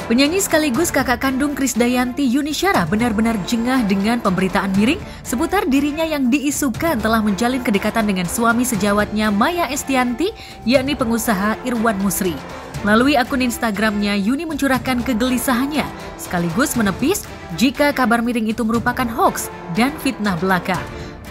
Penyanyi sekaligus kakak kandung Krisdayanti Yuni Syara benar-benar jengah dengan pemberitaan miring seputar dirinya yang diisukan telah menjalin kedekatan dengan suami sejawatnya Maya Estianty, yakni pengusaha Irwan Musri. Melalui akun Instagramnya, Yuni mencurahkan kegelisahannya sekaligus menepis jika kabar miring itu merupakan hoaks dan fitnah belaka.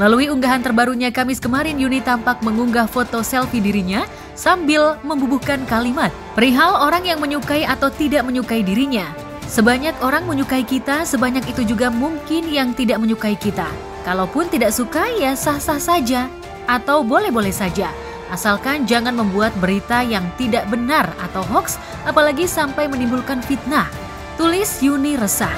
Melalui unggahan terbarunya Kamis kemarin, Yuni tampak mengunggah foto selfie dirinya sambil membubuhkan kalimat perihal orang yang menyukai atau tidak menyukai dirinya. Sebanyak orang menyukai kita, sebanyak itu juga mungkin yang tidak menyukai kita. Kalaupun tidak suka, ya sah-sah saja atau boleh-boleh saja. Asalkan jangan membuat berita yang tidak benar atau hoaks, apalagi sampai menimbulkan fitnah. Tulis Yuni resah.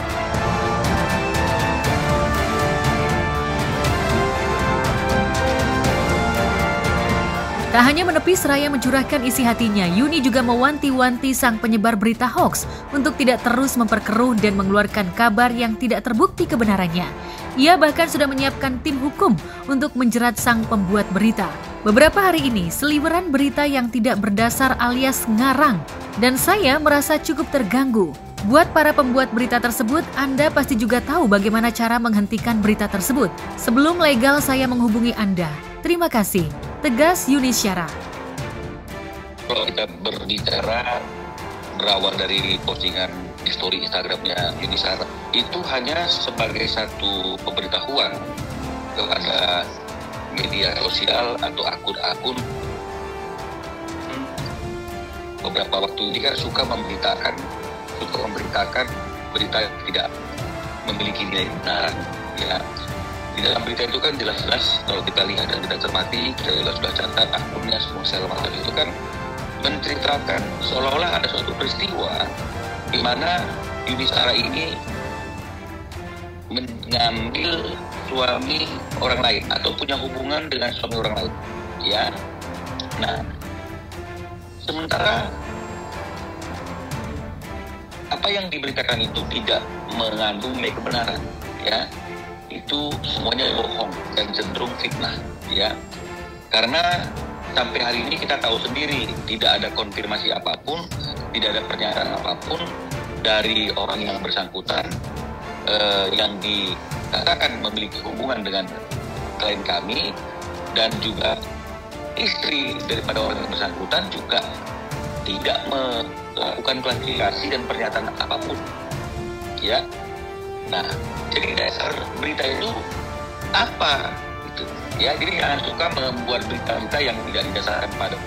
Tak hanya menepis seraya mencurahkan isi hatinya, Yuni juga mewanti-wanti sang penyebar berita hoaks untuk tidak terus memperkeruh dan mengeluarkan kabar yang tidak terbukti kebenarannya. Ia bahkan sudah menyiapkan tim hukum untuk menjerat sang pembuat berita. Beberapa hari ini, seliweran berita yang tidak berdasar alias ngarang, dan saya merasa cukup terganggu. Buat para pembuat berita tersebut, Anda pasti juga tahu bagaimana cara menghentikan berita tersebut. Sebelum legal saya menghubungi Anda. Terima kasih. Tegas Yuni Syara. Kalau kita berbicara berawal dari postingan di story Instagramnya Yuni Syara, itu hanya sebagai satu pemberitahuan kepada media sosial atau akun-akun. Beberapa waktu ini kan suka memberitakan berita yang tidak memiliki nilai benar, ya. Di dalam berita itu kan jelas-jelas kalau kita lihat dan kita cermati, kita juga sudah catat akunnya semua segala macam itu kan menceritakan seolah-olah ada suatu peristiwa di mana Yuni Syara ini mengambil suami orang lain atau punya hubungan dengan suami orang lain, ya. Nah, sementara apa yang diberitakan itu tidak mengandung nilai kebenaran, ya. Itu semuanya bohong dan cenderung fitnah, ya. Karena sampai hari ini kita tahu sendiri tidak ada konfirmasi apapun, tidak ada pernyataan apapun dari orang yang bersangkutan yang dikatakan memiliki hubungan dengan klien kami, dan juga istri daripada orang yang bersangkutan juga tidak melakukan klarifikasi dan pernyataan apapun, ya. Nah, jadi dasar berita itu apa? Gitu. Ya, jadi jangan suka membuat berita-berita yang tidak didasarkan pada,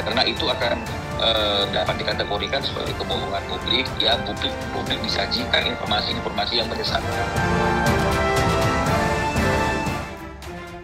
karena itu akan dapat dikategorikan sebagai kebohongan publik. Ya, publik disajikan informasi-informasi yang menyesatkan.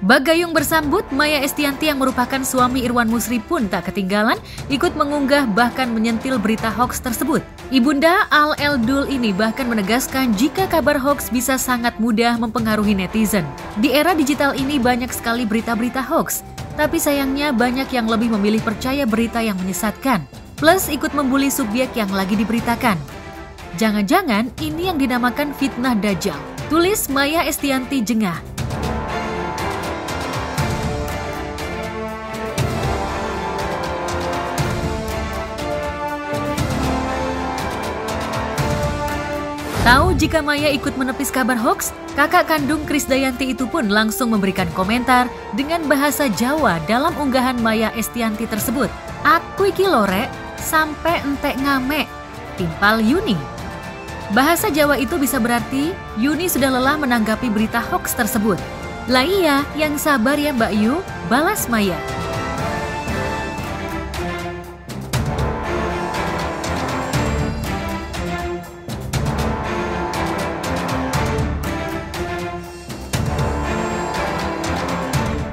Bak gayung bersambut, Maya Estianty yang merupakan suami Irwan Musri pun tak ketinggalan ikut mengunggah bahkan menyentil berita hoaks tersebut. Ibunda Al Eldul ini bahkan menegaskan jika kabar hoaks bisa sangat mudah mempengaruhi netizen. Di era digital ini banyak sekali berita-berita hoaks, tapi sayangnya banyak yang lebih memilih percaya berita yang menyesatkan, plus ikut membuli subjek yang lagi diberitakan. Jangan-jangan ini yang dinamakan fitnah dajjal. Tulis Maya Estianty jengah. Tahu jika Maya ikut menepis kabar hoaks? Kakak kandung Krisdayanti itu pun langsung memberikan komentar dengan bahasa Jawa dalam unggahan Maya Estianty tersebut. Aku iki lore, sampai entek ngame, timpal Yuni. Bahasa Jawa itu bisa berarti Yuni sudah lelah menanggapi berita hoaks tersebut. Lah iya, yang sabar ya Mbak Yu, balas Maya.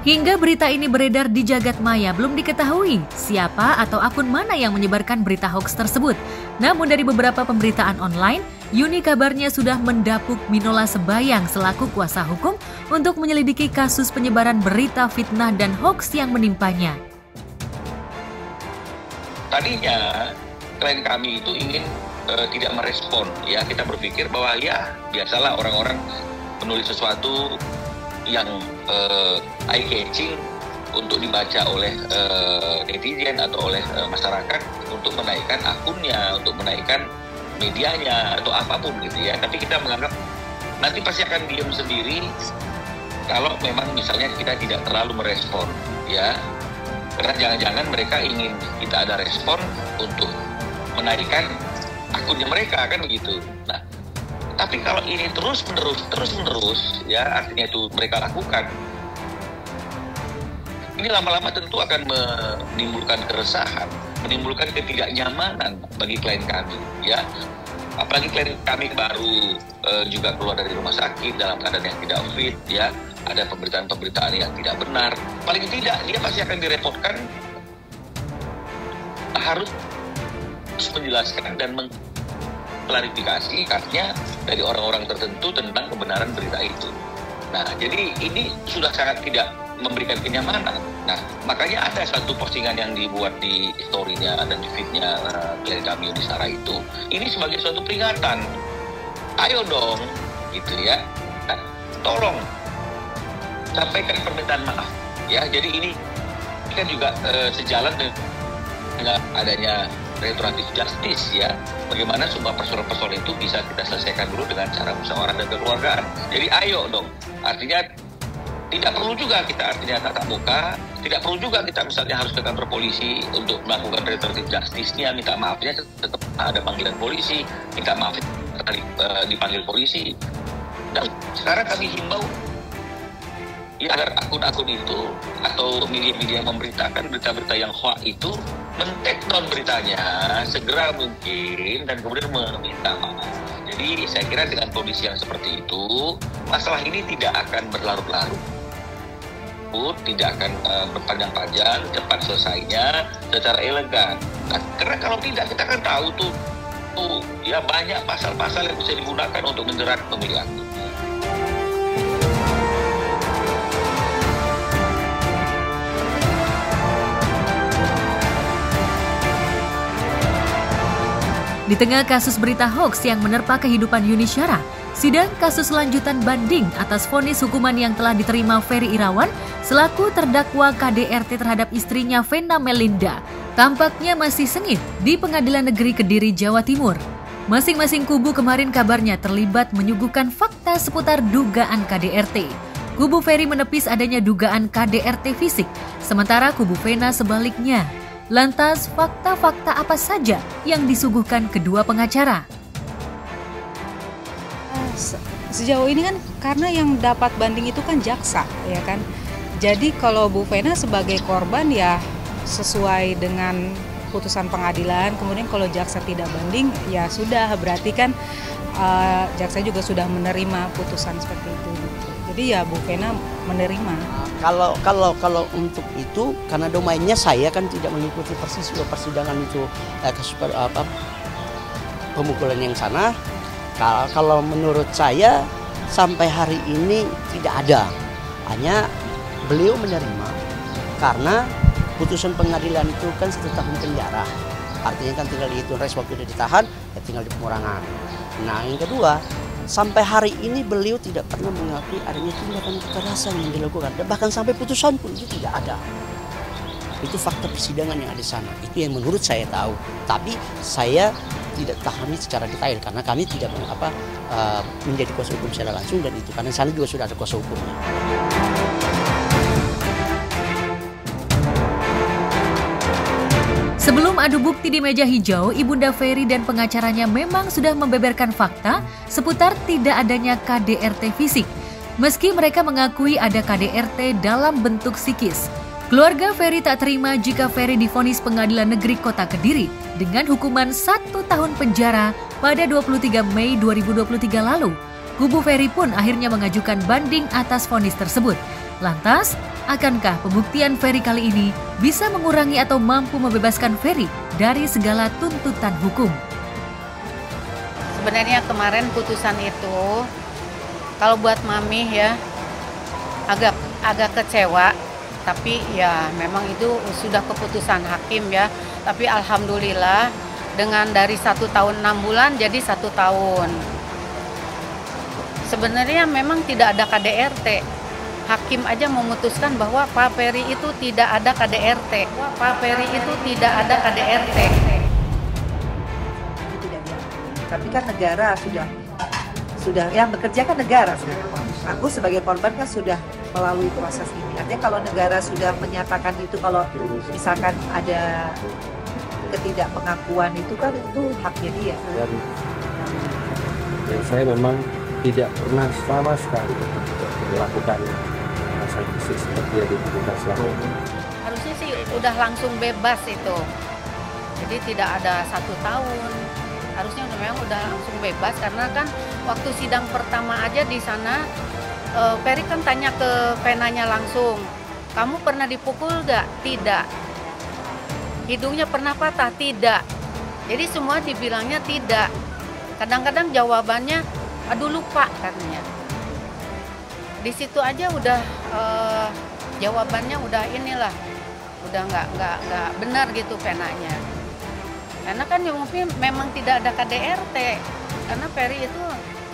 Hingga berita ini beredar di jagat maya, belum diketahui siapa atau akun mana yang menyebarkan berita hoaks tersebut. Namun dari beberapa pemberitaan online, Yuni kabarnya sudah mendapuk Minola Sebayang selaku kuasa hukum untuk menyelidiki kasus penyebaran berita fitnah dan hoaks yang menimpanya. Tadinya klien kami itu ingin tidak merespon, ya. Kita berpikir bahwa ya biasalah orang-orang menulis sesuatu yang eye-catching untuk dibaca oleh netizen atau oleh masyarakat untuk menaikkan akunnya, untuk menaikkan medianya atau apapun gitu ya. Tapi kita menganggap nanti pasti akan diam sendiri kalau memang misalnya kita tidak terlalu merespon ya. Karena jangan-jangan mereka ingin kita ada respon untuk menaikkan akunnya mereka, kan begitu. Nah, tapi kalau ini terus menerus ya, artinya itu mereka lakukan, ini lama-lama tentu akan menimbulkan keresahan, menimbulkan ketidaknyamanan bagi klien kami ya. Apalagi klien kami baru juga keluar dari rumah sakit dalam keadaan yang tidak fit ya, ada pemberitaan-pemberitaan yang tidak benar. Paling tidak dia pasti akan direpotkan, harus menjelaskan dan mengklarifikasi artinya dari orang-orang tertentu tentang kebenaran berita itu. Nah, jadi ini sudah sangat tidak memberikan kenyamanan. Nah, makanya ada satu postingan yang dibuat di story-nya dan di feed-nya klien kami Yunisara itu. Ini sebagai suatu peringatan. Ayo dong, gitu ya. Nah, tolong sampaikan permintaan maaf. Ya, jadi ini kan juga sejalan dengan adanya restoratif justice ya. Bagaimana semua persoalan-persoalan itu bisa kita selesaikan dulu dengan cara musyawarah dan kekeluargaan. Jadi ayo dong. Artinya tidak perlu juga kita artinya tatap muka, tidak perlu juga kita misalnya harus ke kantor polisi untuk melakukan restoratif justice-nya, minta maafnya tetap ada panggilan polisi, minta maaf dipanggil polisi. Dan sekarang kami himbau ya agar akun-akun itu atau media-media yang memberitakan berita-berita yang hoax itu men-take down beritanya segera mungkin dan kemudian meminta maaf. Jadi saya kira dengan kondisi yang seperti itu, masalah ini tidak akan berlarut-larut, tidak akan berpanjang-panjang, cepat selesainya secara elegan. Nah, karena kalau tidak kita akan tahu tuh ya banyak pasal-pasal yang bisa digunakan untuk menjerat pemilik akun. Di tengah kasus berita hoaks yang menerpa kehidupan Yunisyara, sidang kasus lanjutan banding atas vonis hukuman yang telah diterima Ferry Irawan selaku terdakwa KDRT terhadap istrinya Vena Melinda tampaknya masih sengit di Pengadilan Negeri Kediri, Jawa Timur. Masing-masing kubu kemarin kabarnya terlibat menyuguhkan fakta seputar dugaan KDRT. Kubu Ferry menepis adanya dugaan KDRT fisik, sementara kubu Vena sebaliknya. Lantas, fakta-fakta apa saja yang disuguhkan kedua pengacara? Sejauh ini kan karena yang dapat banding itu kan jaksa, ya kan. Jadi kalau Bu Vena sebagai korban ya sesuai dengan putusan pengadilan. Kemudian kalau jaksa tidak banding ya sudah, berarti kan jaksa juga sudah menerima putusan seperti itu. Jadi ya Bu Vena menerima. Kalau untuk itu karena domainnya saya kan tidak mengikuti persis persidangan itu kasus pemukulan yang sana. Kalau menurut saya sampai hari ini tidak ada, hanya beliau menerima karena putusan pengadilan itu kan 1 tahun penjara, artinya kan tinggal dihitung res waktu dia ditahan ya tinggal di pengurangan. Nah yang kedua, sampai hari ini beliau tidak pernah mengakui adanya tindakan kekerasan yang dilakukan, dan bahkan sampai putusan pun itu tidak ada. Itu fakta persidangan yang ada di sana, itu yang menurut saya tahu, tapi saya tidak pahami secara detail karena kami tidak menjadi kuasa hukum secara langsung, dan itu karena sana juga sudah ada kuasa hukumnya. Sebelum adu bukti di meja hijau, Ibunda Ferry dan pengacaranya memang sudah membeberkan fakta seputar tidak adanya KDRT fisik. Meski mereka mengakui ada KDRT dalam bentuk psikis. Keluarga Ferry tak terima jika Ferry divonis Pengadilan Negeri Kota Kediri dengan hukuman 1 tahun penjara pada 23 Mei 2023 lalu. Kubu Ferry pun akhirnya mengajukan banding atas vonis tersebut. Lantas, akankah pembuktian Ferry kali ini bisa mengurangi atau mampu membebaskan Ferry dari segala tuntutan hukum? Sebenarnya kemarin putusan itu, kalau buat Mami ya, agak kecewa. Tapi ya memang itu sudah keputusan hakim ya. Tapi alhamdulillah dengan dari 1 tahun 6 bulan jadi 1 tahun. Sebenarnya memang tidak ada KDRT. hakim aja memutuskan bahwa Pak Ferry itu tidak ada KDRT. Tapi kan negara sudah yang bekerja kan negara. Aku sebagai korban kan sudah melalui proses ini. Artinya kalau negara sudah menyatakan itu, kalau misalkan ada ketidakpengakuan itu kan itu haknya dia. Dan saya memang tidak pernah sama sekali melakukan sanksi seperti yang dilakukan selama ini. Harusnya sih udah langsung bebas itu. Jadi tidak ada 1 tahun. Harusnya memang udah langsung bebas karena kan waktu sidang pertama aja di sana Ferry kan tanya ke Venanya langsung, kamu pernah dipukul gak? Tidak. Hidungnya pernah patah? Tidak. Jadi semua dibilangnya tidak. Kadang-kadang jawabannya, aduh lupa katanya. Di situ aja udah jawabannya udah inilah, udah nggak benar gitu Venanya. Karena kan mungkin memang tidak ada KDRT, karena Ferry itu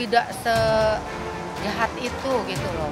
tidak sejahat itu gitu loh.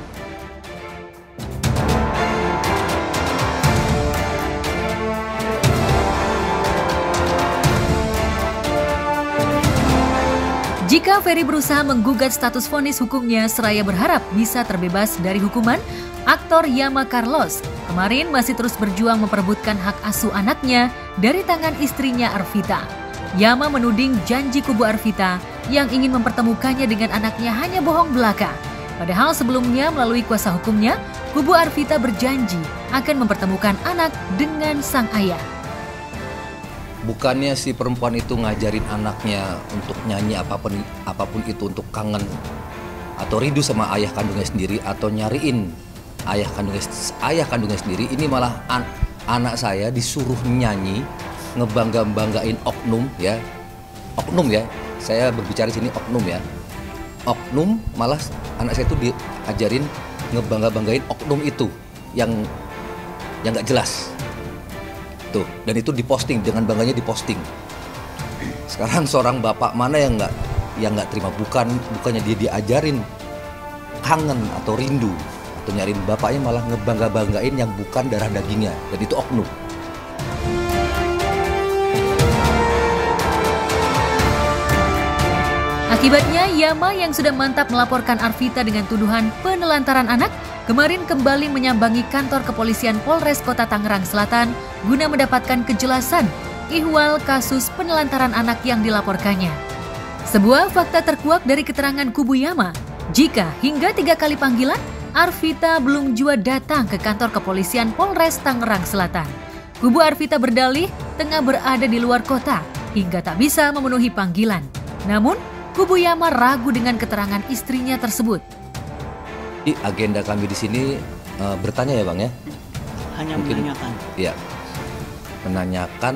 Jika Ferry berusaha menggugat status vonis hukumnya, seraya berharap bisa terbebas dari hukuman, aktor Yama Carlos kemarin masih terus berjuang memperebutkan hak asuh anaknya dari tangan istrinya Arvita. Yama menuding janji kubu Arvita yang ingin mempertemukannya dengan anaknya hanya bohong belaka. Padahal sebelumnya melalui kuasa hukumnya, kubu Arvita berjanji akan mempertemukan anak dengan sang ayah. Bukannya si perempuan itu ngajarin anaknya untuk nyanyi apapun itu untuk kangen atau rindu sama ayah kandungnya sendiri atau nyariin ayah kandungnya sendiri. Ini malah anak saya disuruh nyanyi, ngebanggain oknum ya. Saya berbicara sini oknum ya. Oknum, malah anak saya itu diajarin ngebanggain oknum itu yang nggak jelas. Tuh, dan itu diposting, dengan bangganya diposting. Sekarang seorang bapak mana yang nggak terima? Bukannya dia diajarin kangen atau rindu atau nyariin bapaknya, malah ngebanggain yang bukan darah dagingnya, dan itu oknum. Akibatnya, Yama yang sudah mantap melaporkan Arvita dengan tuduhan penelantaran anak, kemarin kembali menyambangi kantor kepolisian Polres Kota Tangerang Selatan guna mendapatkan kejelasan ihwal kasus penelantaran anak yang dilaporkannya. Sebuah fakta terkuak dari keterangan kubu Yama, jika hingga 3 kali panggilan, Arvita belum juga datang ke kantor kepolisian Polres Tangerang Selatan. Kubu Arvita berdalih tengah berada di luar kota hingga tak bisa memenuhi panggilan. Namun, kubu Yama ragu dengan keterangan istrinya tersebut. Agenda kami di sini bertanya ya Bang ya. Hanya mungkin menanyakan. Iya. Menanyakan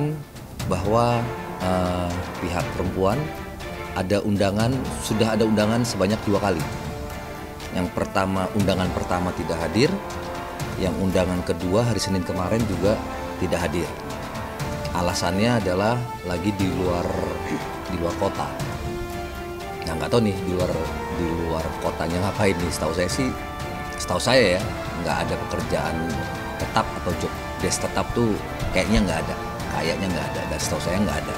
bahwa pihak perempuan sudah ada undangan sebanyak 2 kali. Yang pertama, undangan pertama tidak hadir. Yang undangan kedua hari Senin kemarin juga tidak hadir. Alasannya adalah lagi di luar kota. Nah, nggak tahu nih di luar kotanya ngapain nih. Setahu saya ya, nggak ada pekerjaan tetap atau job desk tetap tuh kayaknya nggak ada. Dan setahu saya nggak ada.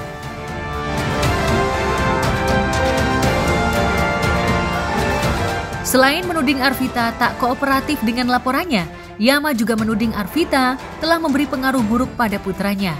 Selain menuding Arvita tak kooperatif dengan laporannya, Yama juga menuding Arvita telah memberi pengaruh buruk pada putranya.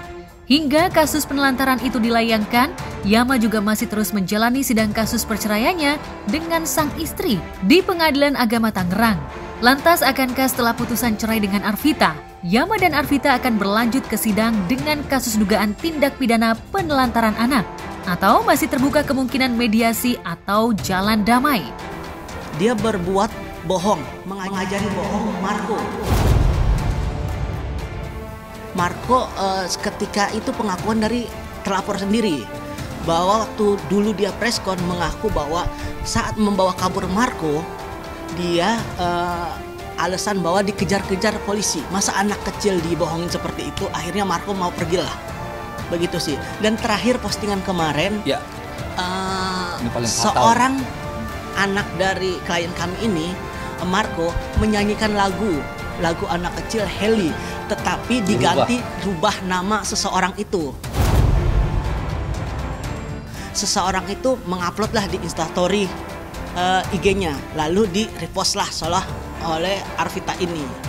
Hingga kasus penelantaran itu dilayangkan, Yama juga masih terus menjalani sidang kasus perceraiannya dengan sang istri di Pengadilan Agama Tangerang. Lantas akankah setelah putusan cerai dengan Arvita, Yama dan Arvita akan berlanjut ke sidang dengan kasus dugaan tindak pidana penelantaran anak? Atau masih terbuka kemungkinan mediasi atau jalan damai? Dia berbuat bohong, mengajari bohong Marco ketika itu pengakuan dari terlapor sendiri bahwa waktu dulu dia preskon mengaku bahwa saat membawa kabur Marco dia alasan bahwa dikejar-kejar polisi. Masa anak kecil dibohongin seperti itu, akhirnya Marco mau pergilah. Begitu sih. Dan terakhir postingan kemarin Ya. Seorang anak dari klien kami ini Marco menyanyikan lagu anak kecil Heli, tetapi diganti rubah nama seseorang itu. Seseorang itu mengupload lah di Instastory IG-nya, lalu di repost lah oleh Arvita ini.